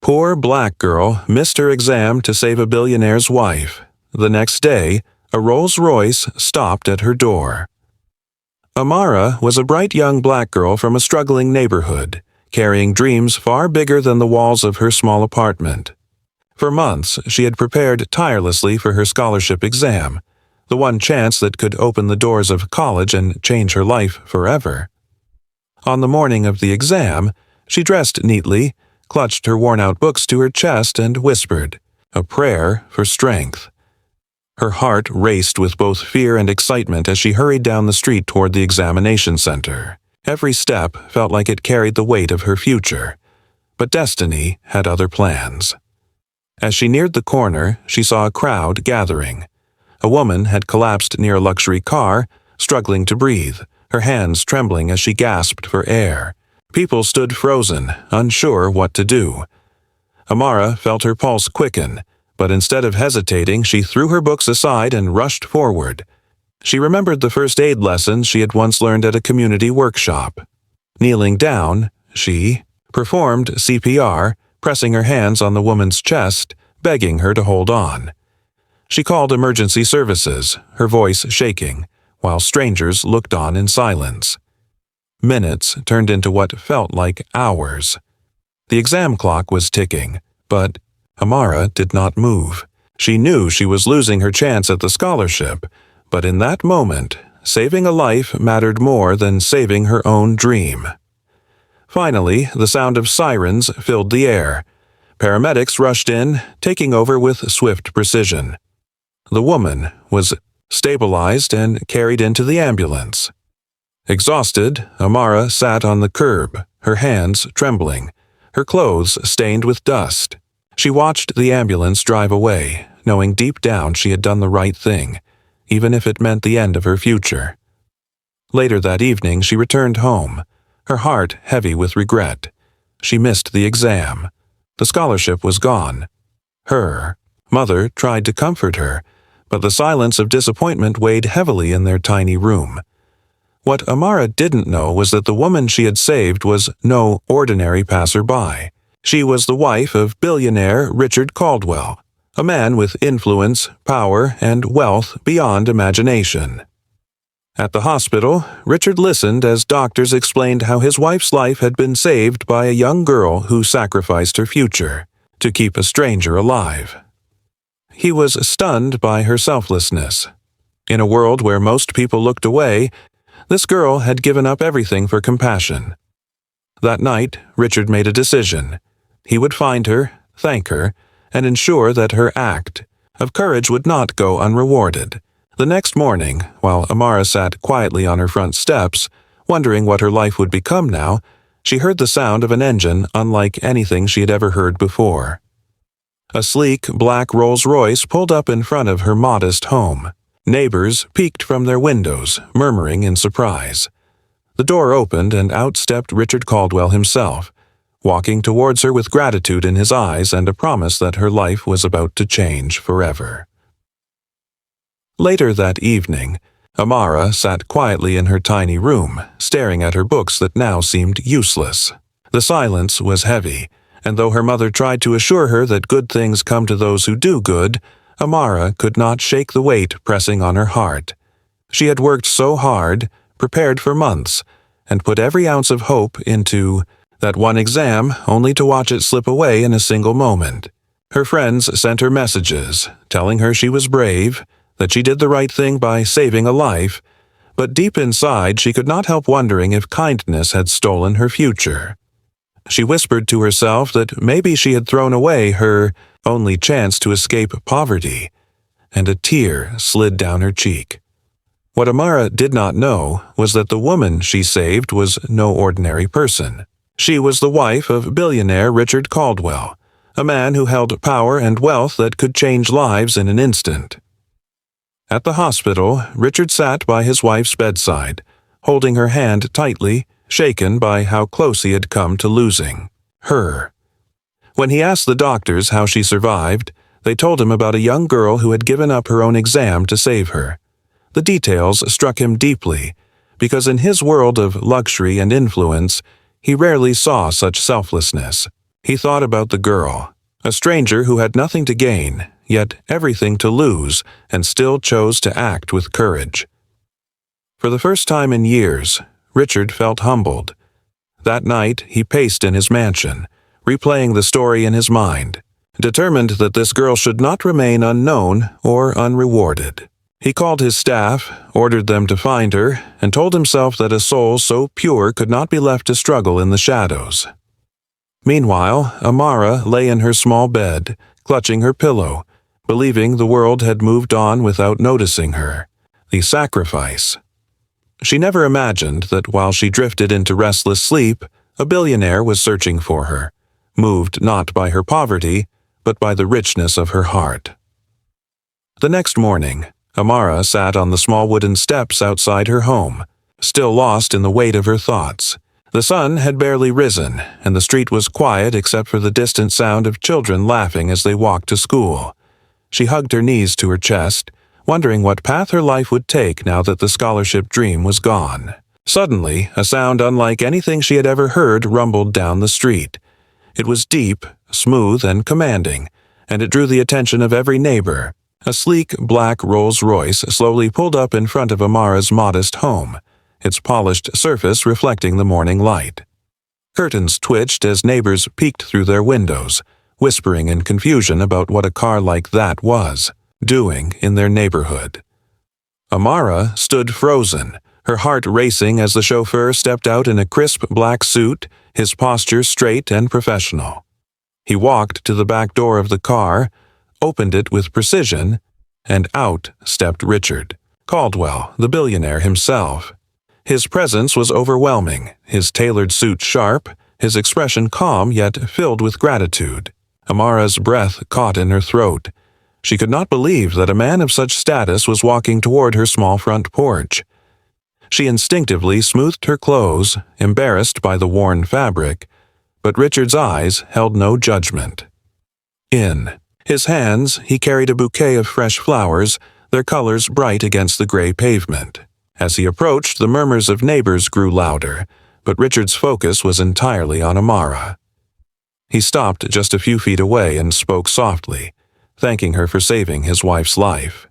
Poor black girl missed her exam to save a billionaire's wife. The next day, a Rolls-Royce stopped at her door. Amara was a bright young black girl from a struggling neighborhood, carrying dreams far bigger than the walls of her small apartment. For months, she had prepared tirelessly for her scholarship exam, the one chance that could open the doors of college and change her life forever. On the morning of the exam, she dressed neatly, clutched her worn-out books to her chest, and whispered, a prayer for strength. Her heart raced with both fear and excitement as she hurried down the street toward the examination center. Every step felt like it carried the weight of her future, but destiny had other plans. As she neared the corner, she saw a crowd gathering. A woman had collapsed near a luxury car, struggling to breathe, her hands trembling as she gasped for air. People stood frozen, unsure what to do. Amara felt her pulse quicken, but instead of hesitating, she threw her books aside and rushed forward. She remembered the first aid lessons she had once learned at a community workshop. Kneeling down, she performed CPR, pressing her hands on the woman's chest, begging her to hold on. She called emergency services, her voice shaking, while strangers looked on in silence. Minutes turned into what felt like hours. The exam clock was ticking, but Amara did not move. She knew she was losing her chance at the scholarship, but in that moment, saving a life mattered more than saving her own dream. Finally, the sound of sirens filled the air. Paramedics rushed in, taking over with swift precision. The woman was stabilized and carried into the ambulance. Exhausted, Amara sat on the curb, her hands trembling, her clothes stained with dust. She watched the ambulance drive away, knowing deep down she had done the right thing, even if it meant the end of her future. Later that evening, she returned home, her heart heavy with regret. She missed the exam. The scholarship was gone. Her mother tried to comfort her, but the silence of disappointment weighed heavily in their tiny room. What Amara didn't know was that the woman she had saved was no ordinary passerby. She was the wife of billionaire Richard Caldwell, a man with influence, power, and wealth beyond imagination. At the hospital, Richard listened as doctors explained how his wife's life had been saved by a young girl who sacrificed her future to keep a stranger alive. He was stunned by her selflessness. In a world where most people looked away, this girl had given up everything for compassion. That night, Richard made a decision. He would find her, thank her, and ensure that her act of courage would not go unrewarded. The next morning, while Amara sat quietly on her front steps, wondering what her life would become now, she heard the sound of an engine unlike anything she had ever heard before. A sleek black Rolls-Royce pulled up in front of her modest home. Neighbors peeked from their windows, murmuring in surprise. The door opened and out stepped Richard Caldwell himself, walking towards her with gratitude in his eyes and a promise that her life was about to change forever. Later that evening, Amara sat quietly in her tiny room, staring at her books that now seemed useless. The silence was heavy, and though her mother tried to assure her that good things come to those who do good, Amara could not shake the weight pressing on her heart. She had worked so hard, prepared for months, and put every ounce of hope into that one exam, only to watch it slip away in a single moment. Her friends sent her messages, telling her she was brave, that she did the right thing by saving a life, but deep inside she could not help wondering if kindness had stolen her future. She whispered to herself that maybe she had thrown away her only chance to escape poverty, and a tear slid down her cheek. What Amara did not know was that the woman she saved was no ordinary person. She was the wife of billionaire Richard Caldwell, a man who held power and wealth that could change lives in an instant. At the hospital, Richard sat by his wife's bedside, holding her hand tightly, shaken by how close he had come to losing her. When he asked the doctors how she survived, they told him about a young girl who had given up her own exam to save her. The details struck him deeply, because in his world of luxury and influence, he rarely saw such selflessness. He thought about the girl, a stranger who had nothing to gain, yet everything to lose, and still chose to act with courage. For the first time in years, Richard felt humbled. That night, he paced in his mansion, replaying the story in his mind, determined that this girl should not remain unknown or unrewarded. He called his staff, ordered them to find her, and told himself that a soul so pure could not be left to struggle in the shadows. Meanwhile, Amara lay in her small bed, clutching her pillow, believing the world had moved on without noticing her. The sacrifice. She never imagined that while she drifted into restless sleep, a billionaire was searching for her, moved not by her poverty, but by the richness of her heart. The next morning, Amara sat on the small wooden steps outside her home, still lost in the weight of her thoughts. The sun had barely risen, and the street was quiet except for the distant sound of children laughing as they walked to school. She hugged her knees to her chest, wondering what path her life would take now that the scholarship dream was gone. Suddenly, a sound unlike anything she had ever heard rumbled down the street. It was deep, smooth, and commanding, and it drew the attention of every neighbor. A sleek black Rolls-Royce slowly pulled up in front of Amara's modest home, its polished surface reflecting the morning light. Curtains twitched as neighbors peeked through their windows, whispering in confusion about what a car like that was doing in their neighborhood. Amara stood frozen, her heart racing as the chauffeur stepped out in a crisp black suit, his posture straight and professional. He walked to the back door of the car, opened it with precision, and out stepped Richard Caldwell, the billionaire himself. His presence was overwhelming, his tailored suit sharp, his expression calm yet filled with gratitude. Amara's breath caught in her throat. She could not believe that a man of such status was walking toward her small front porch. She instinctively smoothed her clothes, embarrassed by the worn fabric, but Richard's eyes held no judgment. In his hands, he carried a bouquet of fresh flowers, their colors bright against the gray pavement. As he approached, the murmurs of neighbors grew louder, but Richard's focus was entirely on Amara. He stopped just a few feet away and spoke softly, thanking her for saving his wife's life.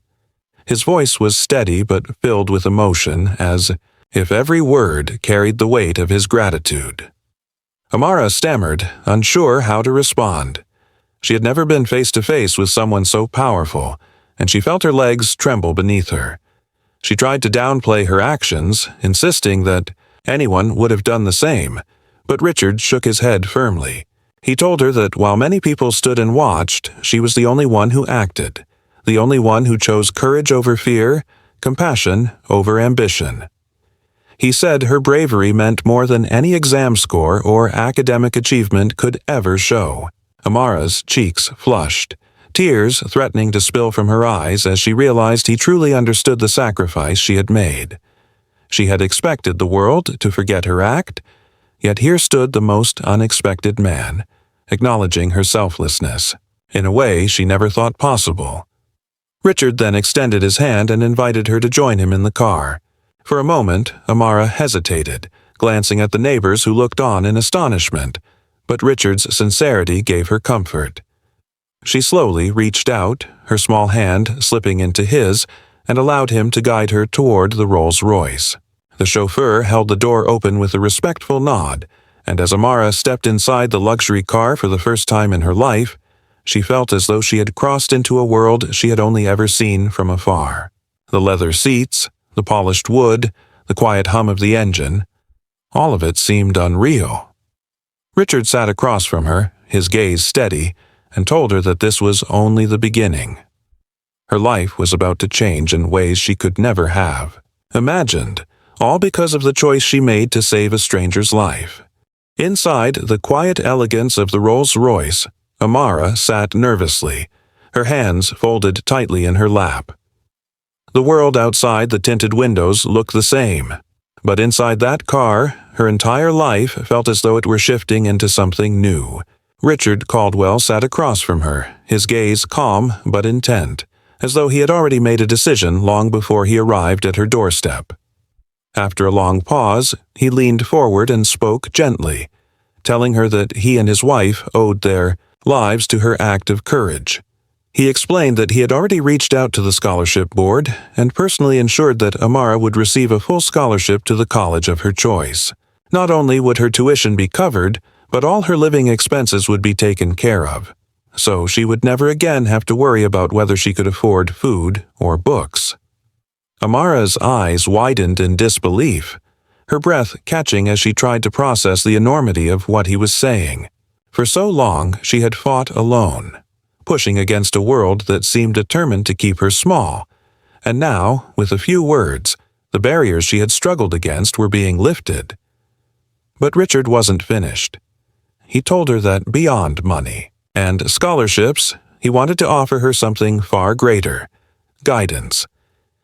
His voice was steady but filled with emotion, as if every word carried the weight of his gratitude. Amara stammered, unsure how to respond. She had never been face to face with someone so powerful, and she felt her legs tremble beneath her. She tried to downplay her actions, insisting that anyone would have done the same, but Richard shook his head firmly. He told her that while many people stood and watched, she was the only one who acted, the only one who chose courage over fear, compassion over ambition. He said her bravery meant more than any exam score or academic achievement could ever show. Amara's cheeks flushed, tears threatening to spill from her eyes as she realized he truly understood the sacrifice she had made. She had expected the world to forget her act, yet here stood the most unexpected man, acknowledging her selflessness, in a way she never thought possible. Richard then extended his hand and invited her to join him in the car. For a moment, Amara hesitated, glancing at the neighbors who looked on in astonishment, but Richard's sincerity gave her comfort. She slowly reached out, her small hand slipping into his, and allowed him to guide her toward the Rolls-Royce. The chauffeur held the door open with a respectful nod, and as Amara stepped inside the luxury car for the first time in her life, she felt as though she had crossed into a world she had only ever seen from afar. The leather seats, the polished wood, the quiet hum of the engine, all of it seemed unreal. Richard sat across from her, his gaze steady, and told her that this was only the beginning. Her life was about to change in ways she could never have imagined, all because of the choice she made to save a stranger's life. Inside the quiet elegance of the Rolls-Royce, Amara sat nervously, her hands folded tightly in her lap. The world outside the tinted windows looked the same, but inside that car, her entire life felt as though it were shifting into something new. Richard Caldwell sat across from her, his gaze calm but intent, as though he had already made a decision long before he arrived at her doorstep. After a long pause, he leaned forward and spoke gently, telling her that he and his wife owed their lives to her act of courage. He explained that he had already reached out to the scholarship board and personally ensured that Amara would receive a full scholarship to the college of her choice. Not only would her tuition be covered, but all her living expenses would be taken care of, so she would never again have to worry about whether she could afford food or books. Amara's eyes widened in disbelief, her breath catching as she tried to process the enormity of what he was saying. For so long she had fought alone, pushing against a world that seemed determined to keep her small, and now, with a few words, the barriers she had struggled against were being lifted. But Richard wasn't finished. He told her that beyond money and scholarships, he wanted to offer her something far greater: guidance.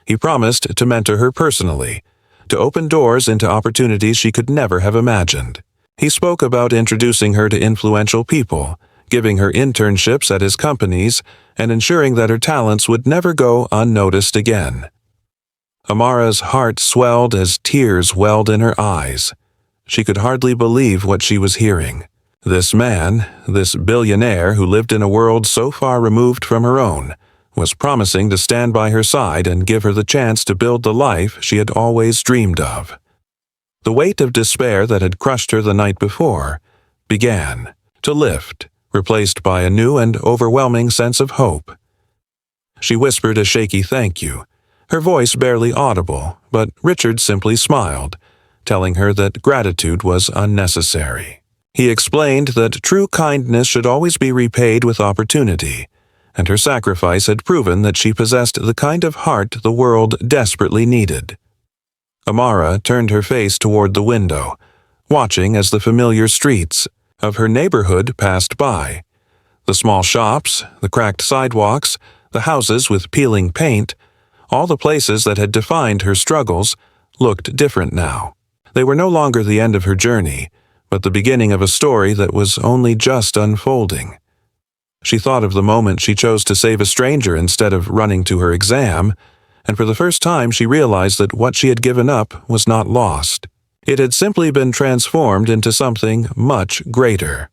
He promised to mentor her personally, to open doors into opportunities she could never have imagined. He spoke about introducing her to influential people, giving her internships at his companies, and ensuring that her talents would never go unnoticed again. Amara's heart swelled as tears welled in her eyes. She could hardly believe what she was hearing. This man, this billionaire who lived in a world so far removed from her own, was promising to stand by her side and give her the chance to build the life she had always dreamed of. The weight of despair that had crushed her the night before began to lift, replaced by a new and overwhelming sense of hope. She whispered a shaky thank you, her voice barely audible, but Richard simply smiled, telling her that gratitude was unnecessary. He explained that true kindness should always be repaid with opportunity, and her sacrifice had proven that she possessed the kind of heart the world desperately needed. Amara turned her face toward the window, watching as the familiar streets of her neighborhood passed by. The small shops, the cracked sidewalks, the houses with peeling paint, all the places that had defined her struggles, looked different now. They were no longer the end of her journey, but the beginning of a story that was only just unfolding. She thought of the moment she chose to save a stranger instead of running to her exam, and for the first time she realized that what she had given up was not lost. It had simply been transformed into something much greater.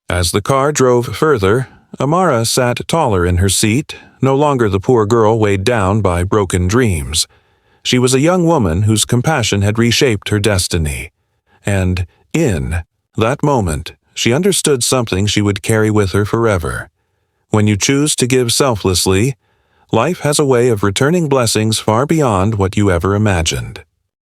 As the car drove further, Amara sat taller in her seat, no longer the poor girl weighed down by broken dreams. She was a young woman whose compassion had reshaped her destiny. And in that moment, she understood something she would carry with her forever. When you choose to give selflessly, life has a way of returning blessings far beyond what you ever imagined.